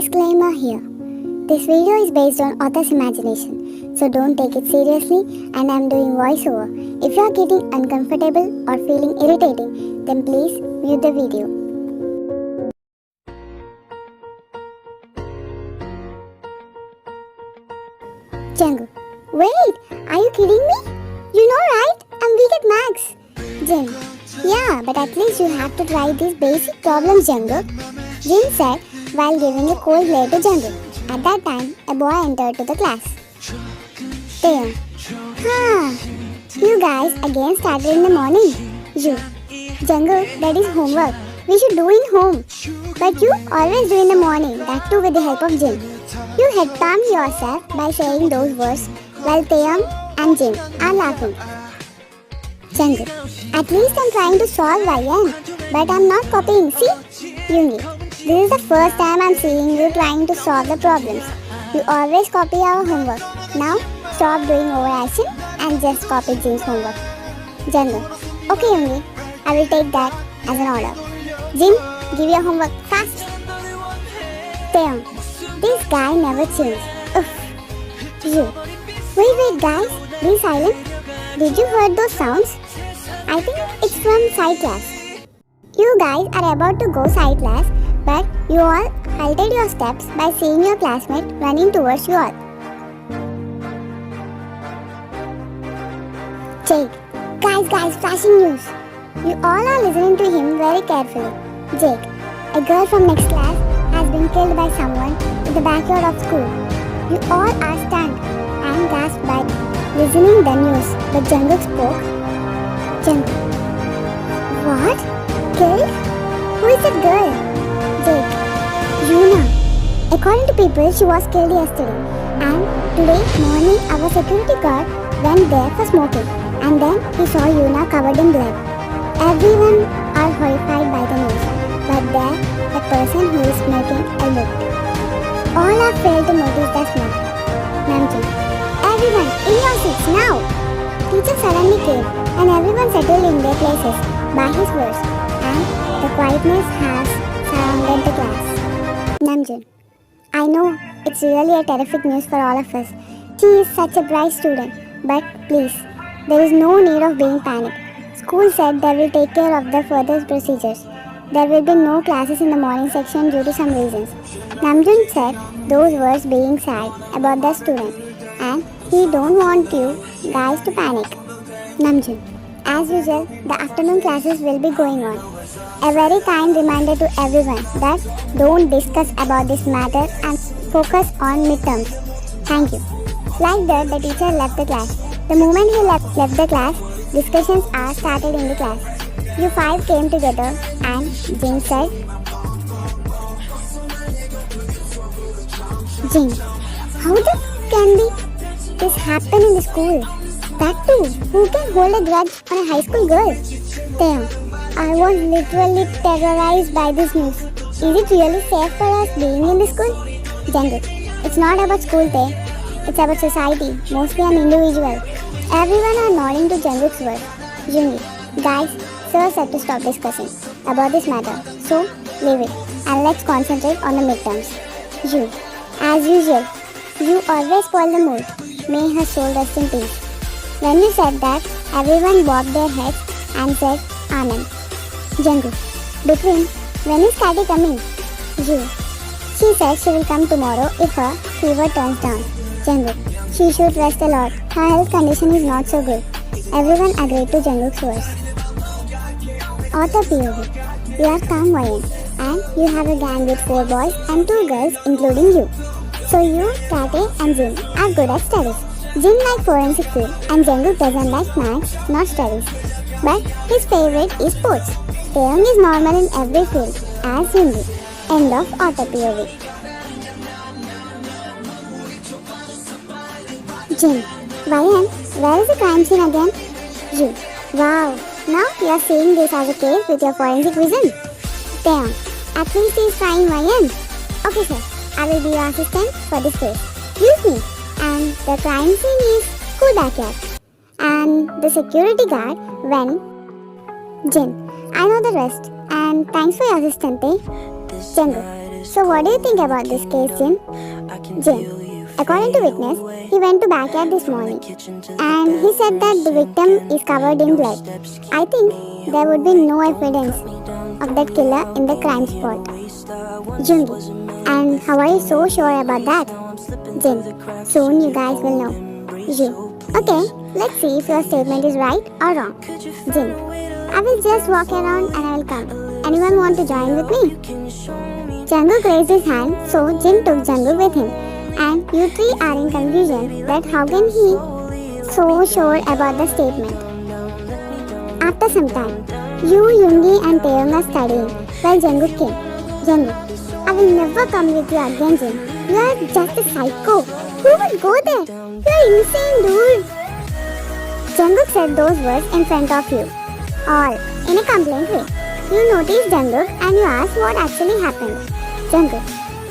Disclaimer here. This video is based on author's imagination, so don't take it seriously, and I'm doing voiceover. If you are getting uncomfortable or feeling irritating, then please mute the video. Jungkook, wait, are you kidding me? You know right? I'm weak at maths. Jin, yeah, but at least you have to try these basic problems, Jungkook. Jin said while giving a cold glare to Jungkook. At that time, a boy entered to the class. Taeyong, you guys again started in the morning. You, Jungkook, that is homework. We should do in home. But you always do in the morning, that too with the help of Jin. You head palm yourself by saying those words while Taeyong and Jin are laughing. Jungkook, at least I'm trying to solve YN, but I'm not copying, see? Yoongi, this is the first time I'm seeing you trying to solve the problems. You always copy our homework. Now, stop doing overaction and just copy Jin's homework. Jungkook, okay Yoongi, I will take that as an order. Jin, give your homework fast. Taeyong, this guy never changes. Uff. You, wait guys, be silent. Did you hear those sounds? I think it's from side class. You guys are about to go side class, but you all halted your steps by seeing your classmate running towards you all. Jake, guys, flashing news. You all are listening to him very carefully. Jake, a girl from next class has been killed by someone in the backyard of school. You all are stunned and gasped by listening the news, but Jungkook spoke. Jungkook, what? Killed? Who is that girl? Jake, Yuna. According to people, she was killed yesterday. And today morning, our security guard went there for smoking. And then he saw Yuna covered in blood. Everyone are horrified by the news. But there, the person who is smoking a lip. All have failed to notice the smoke. Namjoon, everyone, in your seats now! Teacher suddenly came and everyone settled in their places by his words, and the quietness has surrounded the class. Namjoon, I know it's really a terrific news for all of us. She is such a bright student, but please, there is no need of being panicked. School said they will take care of the further procedures. There will be no classes in the morning section due to some reasons. Namjoon said those words being sad about the student, and he don't want you guys to panic. Namjoon, as usual, the afternoon classes will be going on. A very kind reminder to everyone that don't discuss about this matter and focus on midterms. Thank you. Like that, the teacher left the class. The moment he left the class, discussions are started in the class. You five came together and Jin said, Jin, how can this happen in the school? That too, who can hold a grudge on a high school girl? Taeyong, I was literally terrorized by this news. Is it really safe for us being in the school? Jungkook, it's not about school, Tae. It's about society, mostly an individual. Everyone are nodding to Jungkook's words. Yoongi, guys, Sir said to stop discussing about this matter, so leave it and let's concentrate on the midterms. You, as usual, you always spoil the mood. May her soul rest in peace. When you said that, everyone bobbed their heads and said Anand. Jungkook, between, when is Kati coming? You, she said she will come tomorrow if her fever turns down. Jungkook, she should rest a lot. Her health condition is not so good. Everyone agreed to Jungkook's words. Author POV, you are calm YN and you have a gang with 4 boys and 2 girls including you. So you, Kate and Jin are good at studies. Jin like forensic field and Jungkook doesn't like maths, not studies. But his favorite is sports. Taeyong is normal in every field, as Yoongi. End of author POV. Jin, YN, where is the crime scene again? You, wow, now you are seeing this as a case with your forensic vision. Taeyong, at least he is trying YN. Okay sir, I will be your assistant for this case. Use me. And the crime scene is school backyard. And the security guard when Jin, I know the rest. And thanks for your assistance, Jungkook. So what do you think about this case, Jin? Jin, according to witness, he went to backyard this morning and he said that the victim is covered in blood. I think there would be no evidence of that killer in the crime spot. Jungi, and how are you so sure about that? Jin, soon you guys will know. Ju, okay, let's see if your statement is right or wrong. Jin, I will just walk around and I will come. Anyone want to join with me? Jungkook raised his hand, so Jin took Jungkook with him. And you three are in confusion that how can he so sure about the statement. After some time, you, Yoongi and Taeyong are studying while Jungkook came. Jungkook, I will never come with you again, Jin. You are just a psycho. Who would go there? You are insane, dude. Jungkook said those words in front of you, all in a complaint way. You noticed Jungkook and you asked what actually happened. Jungkook,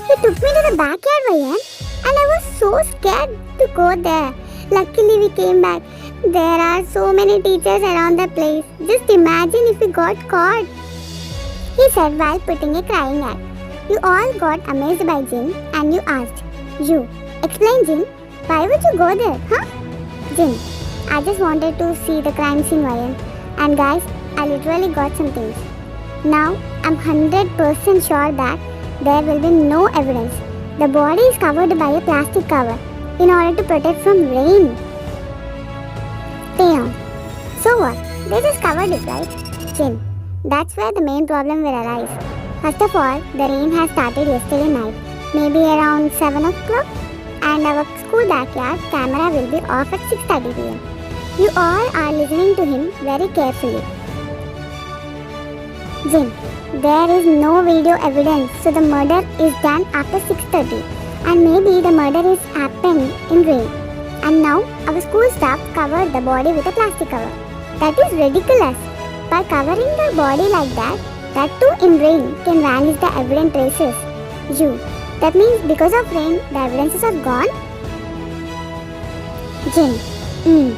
he took me to the backyard, Vayan, and I was so scared to go there. Luckily we came back. There are so many teachers around the place. Just imagine if we got caught. He said while putting a crying act. You all got amazed by Jin and you asked, you, explain Jin, why would you go there, huh? Jin, I just wanted to see the crime scene, Vayan. And guys, I literally got some things. Now, I'm 100% sure that there will be no evidence. The body is covered by a plastic cover in order to protect from rain. Taeyong, so what? They just covered it, right? Jin, that's where the main problem will arise. First of all, the rain has started yesterday night, maybe around 7 o'clock, and our school backyard camera will be off at 6:30 p.m. You all are listening to him very carefully. Jin, there is no video evidence, so the murder is done after 6:30, and maybe the murder is happened in rain. And now our school staff covered the body with a plastic cover. That is ridiculous. By covering the body like that too in rain can vanish the evidence traces. You, that means because of rain, the evidences are gone? Jin,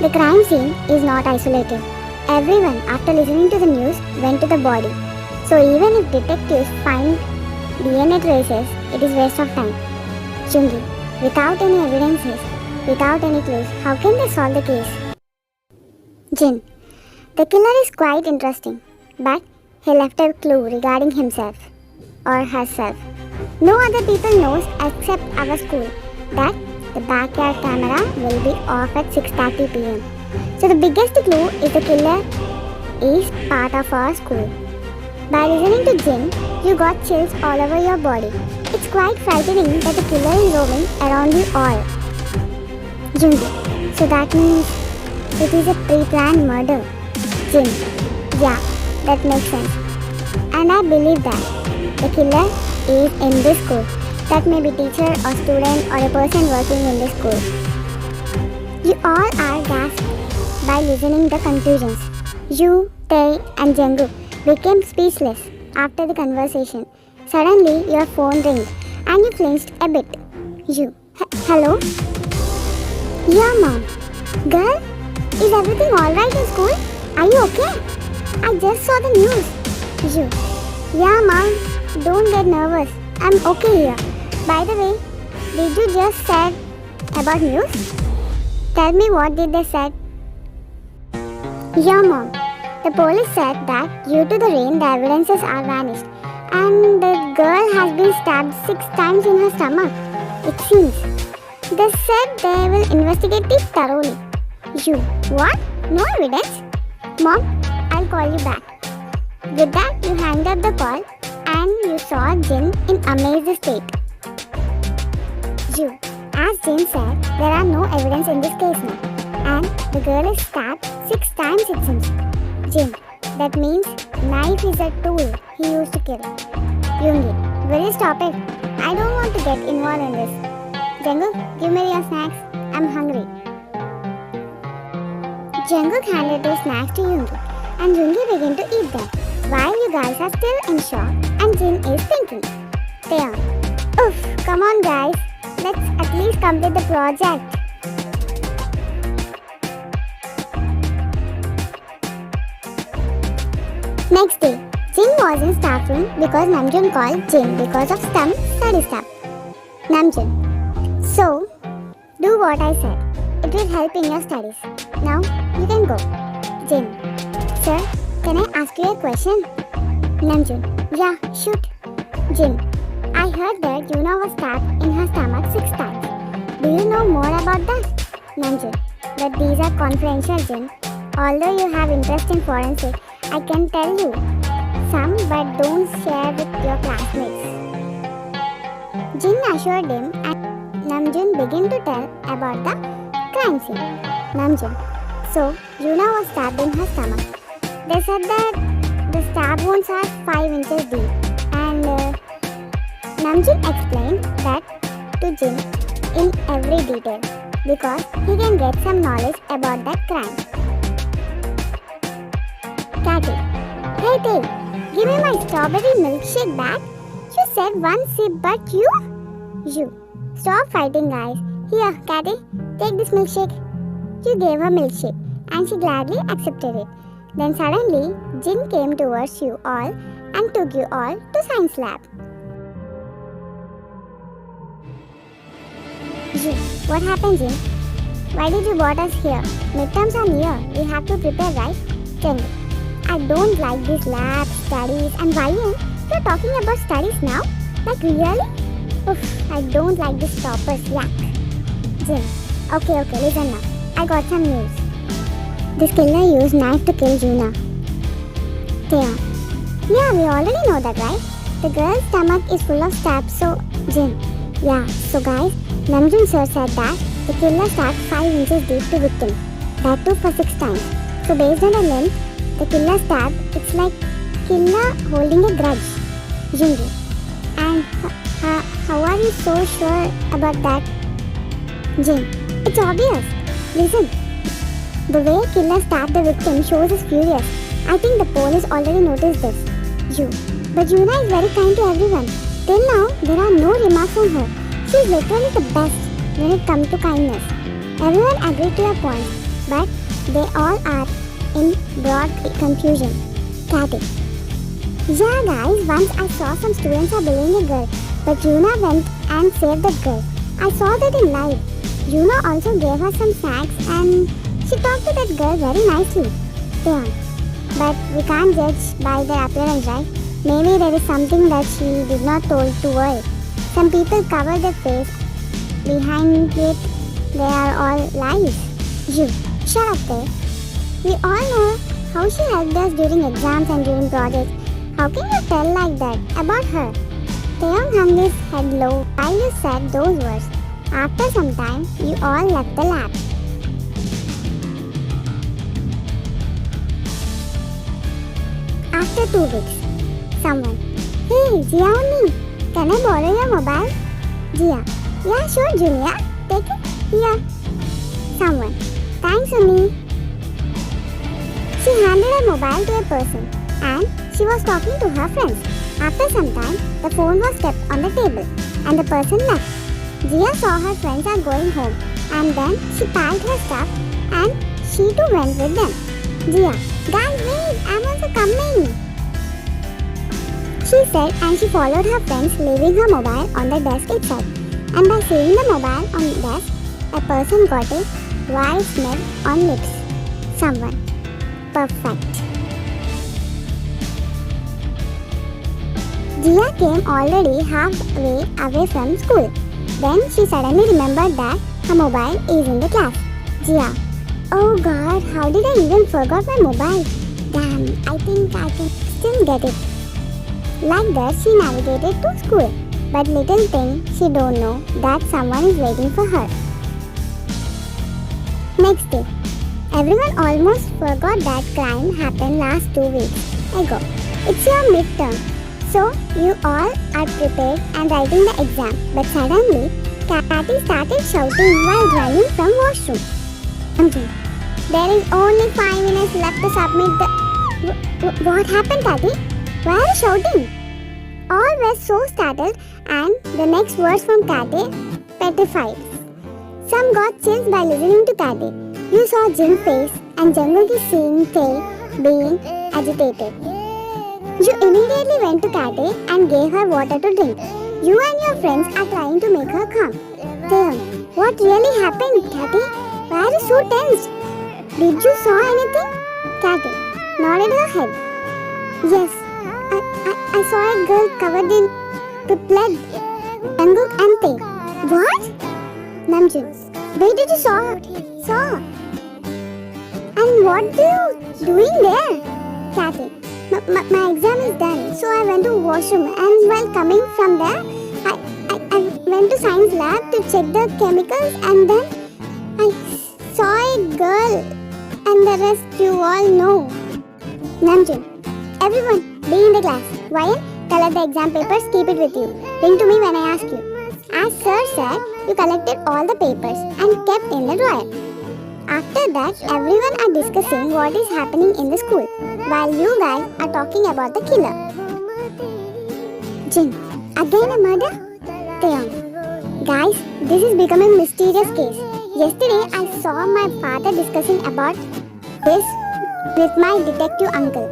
the crime scene is not isolated. Everyone, after listening to the news, went to the body. So even if detectives find DNA traces, it is waste of time. Jungi, without any evidences, without any clues, how can they solve the case? Jin, the killer is quite interesting, but he left a clue regarding himself or herself. No other people knows except our school that the backyard camera will be off at 6:30 p.m. So the biggest clue is the killer is part of our school. By listening to Jin, you got chills all over your body. It's quite frightening that the killer is roaming around you all. Jungi, so that means it is a pre-planned murder. Jin, yeah, that makes sense. And I believe that the killer is in this school. That may be teacher or student or a person working in this school. You all are gasped by listening the conclusions. You, Tae and Jungkook became speechless after the conversation. Suddenly your phone rings and you flinched a bit. You, hello? Yeah, mom. Girl, is everything alright in school? Are you okay? I just saw the news. You, yeah, mom. Don't get nervous. I'm okay here. By the way, did you just said about news? Tell me what did they said? Yeah, mom. The police said that due to the rain, the evidences are vanished, and the girl has been stabbed 6 times in her stomach. It seems. They said they will investigate it thoroughly. You, what? No evidence? Mom, I'll call you back. With that, you hanged up the call and you saw Jin in amazed state. You, as Jin said, there are no evidence in this case now, and the girl is stabbed 6 times it seems. Jin, that means knife is a tool he used to kill. Yoongi, will you stop it? I don't want to get involved in this. Jungkook, give me your snacks. I'm hungry. Jungkook handed those snacks to Yoongi, and Yoongi began to eat them, while you guys are still in shock, and Jin is thinking. Taeyong, oof, come on guys, let's at least complete the project. Next day, Jin was in staff room because Namjoon called Jin because of some study stuff. Namjoon, so do what I said. It will help in your studies. Now you can go. Jin, sir, can I ask you a question? Namjoon, yeah, shoot. Jin, I heard that Yuna was stabbed in her stomach 6 times. Do you know more about that? Namjoon, but these are confidential, Jin. Although you have interest in forensic, I can tell you some, but don't share with your classmates. Jin assured him and Namjoon began to tell about the crime scene. Namjoon, so Yuna was stabbed in her stomach. They said that the stab wounds are 5 inches deep, and Namjoon explained that to Jin in every detail because he can get some knowledge about that crime. Katy, hey Tay, give me my strawberry milkshake back. You said one sip, but you? Stop fighting, guys. Here, Katy, take this milkshake. You gave her milkshake, and she gladly accepted it. Then suddenly, Jin came towards you all and took you all to science lab. Jin, what happened, Jin? Why did you brought us here? Midterms are near. We have to prepare, right? Jin, I don't like this lab, studies, and YN. You're talking about studies now? Like really? Oof, I don't like this toppers, yak. Jin, okay, listen now. I got some news. This killer used knife to kill Yuna. Taeyeon, yeah, we already know that, right? The girl's stomach is full of stabs, so Jin, yeah, so guys, Namjoon sir said that the killer stabbed 5 inches deep to victim. That too for 6 times. So based on the length, the killer stabbed, it's like killer holding a grudge. Jungi, and how are you so sure about that? Jin, it's obvious. Listen, the way killer stabbed the victim shows is furious. I think the police already noticed this. But Yuna is very kind to everyone. Till now, there are no remarks on her. She is literally the best when it comes to kindness. Everyone agreed to your points, but they all are in broad confusion. Katy, yeah guys, once I saw some students are bullying a girl, but Yuna went and saved that girl. I saw that in live. Yuna also gave her some snacks and she talked to that girl very nicely. Taeyeon, but we can't judge by their appearance, right? Maybe there is something that she did not told to world. Some people cover their face. Behind it, they are all lies. Shut up there. We all know how she helped us during exams and during projects. How can you tell like that about her? Taeyeon hung his head low while you said those words. After some time, you all left the lab. After 2 weeks, someone, hey, Jia only, can I borrow your mobile? Jia, yeah, sure, Junior, take it, here. Someone, thanks, Uni. She handed her mobile to a person and she was talking to her friends. After some time, the phone was kept on the table and the person left. Jia saw her friends are going home and then she packed her stuff and she too went with them. Jia, guys wait, I'm also coming. She said and she followed her friends leaving her mobile on the desk itself. And by seeing the mobile on the desk, a person got a wild smell on lips. Someone. Perfect. Jia came already halfway away from school. Then she suddenly remembered that her mobile is in the class. Jia, oh god, how did I even forgot my mobile? Damn, I think I can still get it. Like that, she navigated to school. But little thing, she don't know that someone is waiting for her. Next day, everyone almost forgot that crime happened last 2 weeks ago. It's your midterm. So, you all are prepared and writing the exam. But suddenly, Katy started shouting while running from washroom. There is only 5 minutes left to submit the... What happened, Katy? Why are you shouting? All were so startled and the next words from Katy petrified. Some got chills by listening to Katy. You saw Jin's face and Jungkook is seeing Tae being agitated. You immediately went to Kate and gave her water to drink. You and your friends are trying to make her calm. Taeyang, what really happened, Kate? Why are you so tense? Did you saw anything? Kate nodded her head. Yes, I saw a girl covered in blood. Jungkook and Tae. What? Namjoon, where did you saw? And what are you doing there? Kate, my exam is done, so I went to washroom, and while coming from there, I went to science lab to check the chemicals, and then I saw a girl, and the rest you all know. Namjoon, everyone, be in the class. Ryan, collect the exam papers, keep it with you. Bring to me when I ask you. As sir said, you collected all the papers and kept in the drawer. After that, everyone are discussing what is happening in the school, while you guys are talking about the killer. Jin, again a murder? Taeyang, guys, this is becoming a mysterious case. Yesterday, I saw my father discussing about this with my detective uncle,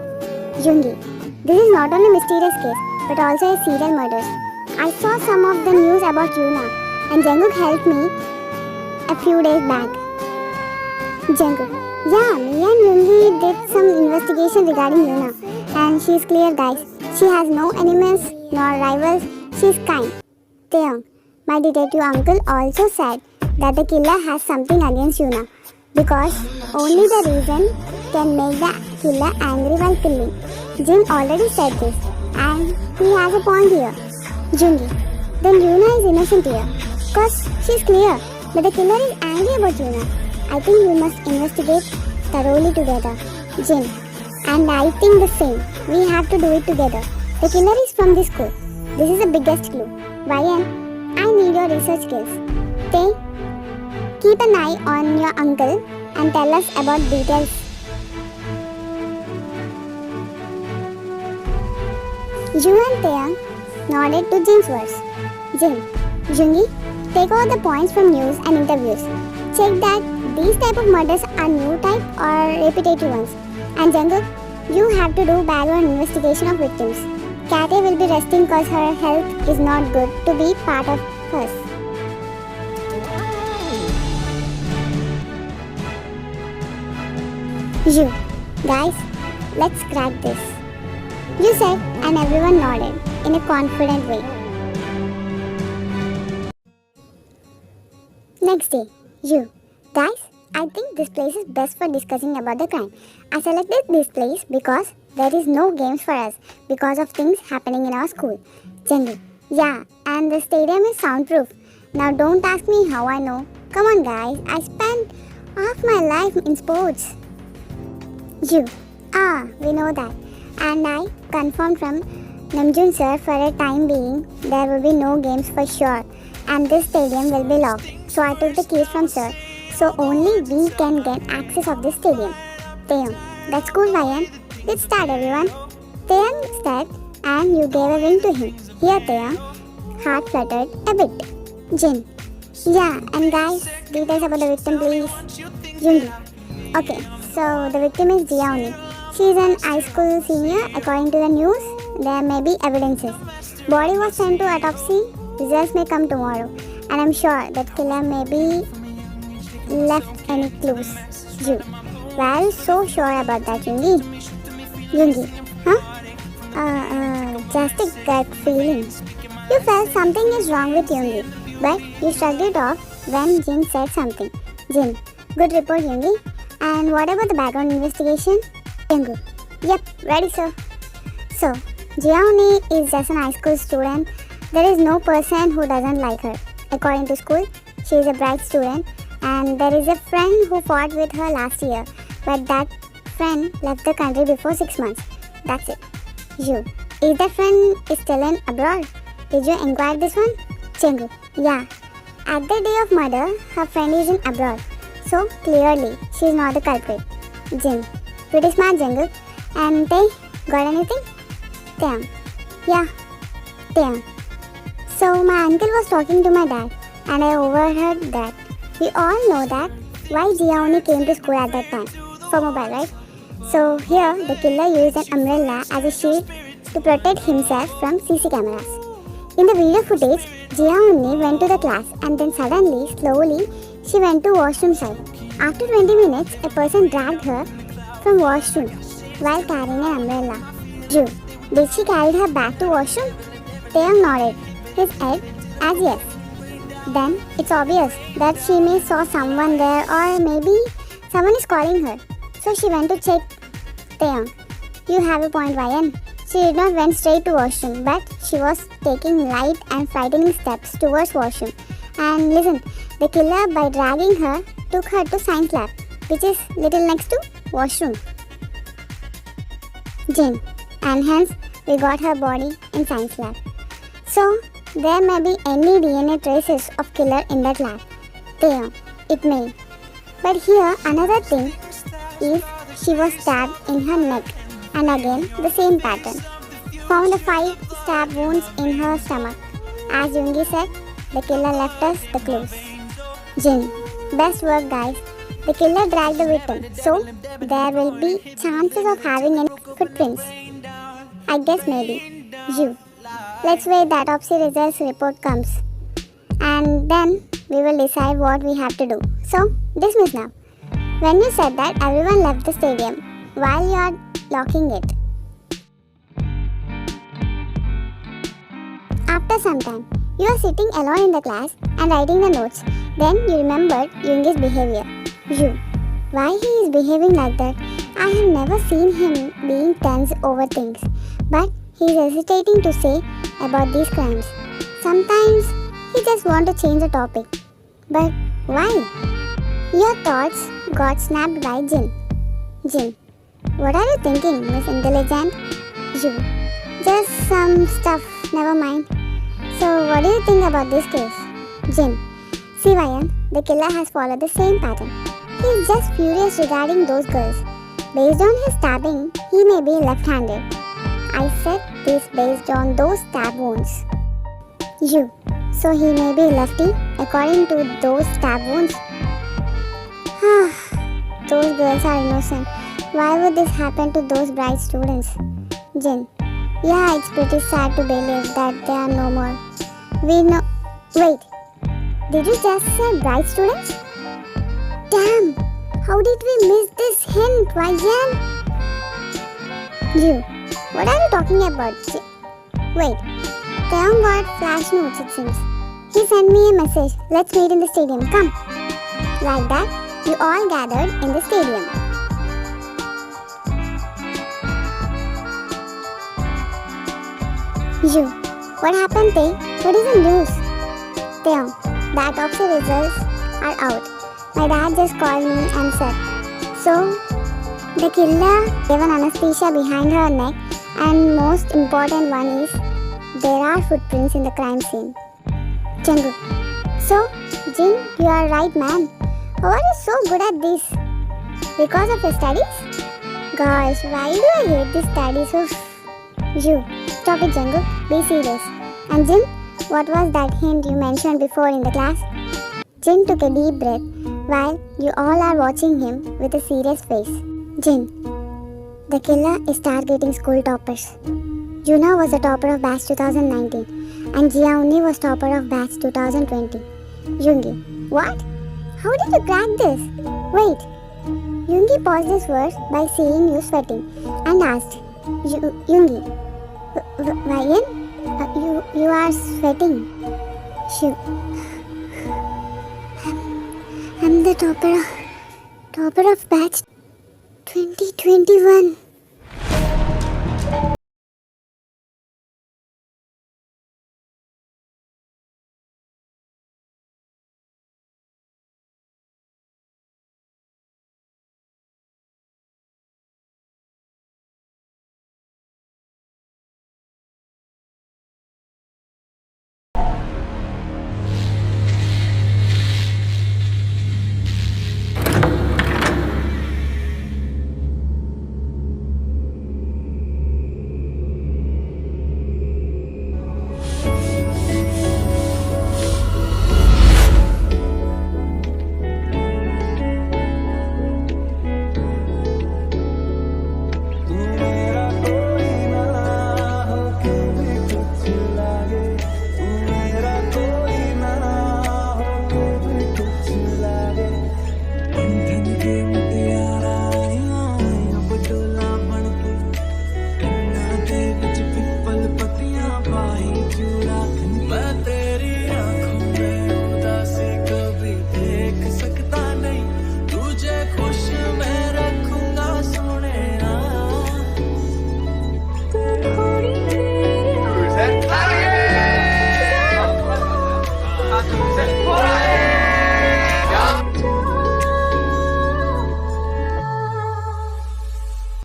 Yoongi. This is not only a mysterious case, but also a serial murder. I saw some of the news about Yuna, and Jungkook helped me a few days back. Jungkook, yeah, me and Yoongi did some investigation regarding Yuna, and she's clear, guys. She has no enemies nor rivals. She's kind. Taeyang, my detective uncle also said that the killer has something against Yuna, because only the reason can make the killer angry while killing. Jin already said this, and he has a point here. Yoongi, then Yuna is innocent here, cause she's clear, but the killer is angry about Yuna. I think we must investigate thoroughly together. Jin, and I think the same. We have to do it together. The killer is from this school. This is the biggest clue. Ryan, I need your research skills. Tae, keep an eye on your uncle and tell us about details. Yu and Taeyang nodded to Jin's words. Jin, Yoongi, take all the points from news and interviews. Check that these type of murders are new type or repetitive ones. And Jungkook, you have to do background investigation of victims. Kate will be resting because her health is not good to be part of us. You, guys, let's crack this. You said, and everyone nodded in a confident way. Next day, you, guys, I think this place is best for discussing about the crime. I selected this place because there is no games for us because of things happening in our school. Jungkook, yeah, and the stadium is soundproof. Now don't ask me how I know. Come on guys, I spent half my life in sports. You, we know that. And I confirmed from Namjoon sir for a time being there will be no games for sure and this stadium will be locked. So I took the keys from sir. So only we can get access of this stadium. Taeyang, that's cool Ryan. Let's start everyone. Taeyang said and you gave a ring to him. Here Taeyang, heart fluttered a bit. Jin, yeah, and guys, details about the victim please. Yoongi, okay, so the victim is Jiaoni. She is an high school senior. According to the news, there may be evidences. Body was sent to autopsy. Results may come tomorrow. And I'm sure that killer may be left any clues. You, why are you so sure about that, Yoongi? Yoongi, just a gut feeling. You felt something is wrong with Yoongi, but you shrugged it off when Jin said something. Jin, good report, Yoongi. And what about the background investigation? Jungkook, yep, ready sir. So, Jiaoni is just an high school student. There is no person who doesn't like her. According to school, she is a bright student and there is a friend who fought with her last year. But that friend left the country before 6 months. That's it. You, is that friend still in abroad? Did you inquire this one? Jungkook, yeah. At the day of murder, her friend is in abroad. So, clearly, she is not the culprit. Jin, pretty smart Jungkook. And Tae, got anything? Taeyang, yeah. Taeyang, so my uncle was talking to my dad and I overheard that. We all know that why Jiaoni came to school at that time. For mobile, right? So here, the killer used an umbrella as a shield to protect himself from CC cameras. In the video footage, Jia went to the class and then suddenly, slowly, she went to washroom side. After 20 minutes, a person dragged her from washroom while carrying an umbrella. Ju, did she carry her back to washroom? Taeyong nodded his head as yes. Then it's obvious that she may saw someone there or maybe someone is calling her. So she went to check. Taeyong, you have a point, YN. She did not went straight to washroom, but she was taking light and frightening steps towards washroom. And listen, the killer by dragging her took her to science lab, which is little next to washroom. Jin, and hence we got her body in science lab. So there may be any DNA traces of killer in that lab. Taeyong, it may. But here another thing is she was stabbed in her neck and again the same pattern. Found the 5 stab wounds in her stomach. As Yoongi said, the killer left us the clues. Jin, best work guys. The killer dragged the victim, so there will be chances of having any footprints. I guess maybe. You. Let's wait the autopsy results report comes. And then we will decide what we have to do. So, dismiss now. When you said that everyone left the stadium while you are locking it. After some time, you are sitting alone in the class and writing the notes. Then you remembered Yoongi's behavior. You. Why he is behaving like that? I have never seen him being tense over things. But he is hesitating to say about these crimes. Sometimes he just wants to change the topic. But why? Your thoughts got snapped by Jin. Jin. What are you thinking, Miss Intelligent? You. Just some stuff, never mind. So what do you think about this case? Jin. See YN, the killer has followed the same pattern. He is just furious regarding those girls. Based on his stabbing, he may be left-handed. I said this based on those stab wounds. You. So he may be lefty according to those stab wounds. Those girls are innocent. Why would this happen to those bright students? Jin. Yeah, it's pretty sad to believe that they are no more. We know. Wait. Did you just say bright students? Damn! How did we miss this hint, YN? You. What are you talking about? Wait. Taeyong got flash notes it seems. He sent me a message. Let's meet in the stadium. Come. Like that, you all gathered in the stadium. You. What happened, Tae? What is the news? Taeyong, the autopsy results are out. My dad just called me and said. So, the killer gave an anesthesia behind her neck and most important one is there are footprints in the crime scene. Jungkook. So, Jin, you are right man. How are you so good at this? Because of your studies? Gosh, why do I hate this studies? You. Stop it, Jungkook. Be serious. And Jin, what was that hint you mentioned before in the class? Jin took a deep breath while you all are watching him with a serious face. Jin. The killer is targeting school toppers. Juna was the topper of batch 2019 and Jia was topper of batch 2020. Yoongi. What? How did you crack this? Wait. Yoongi paused his words by seeing you sweating and asked, Yoongi, YN? You are sweating. I'm the topper of batch 2021.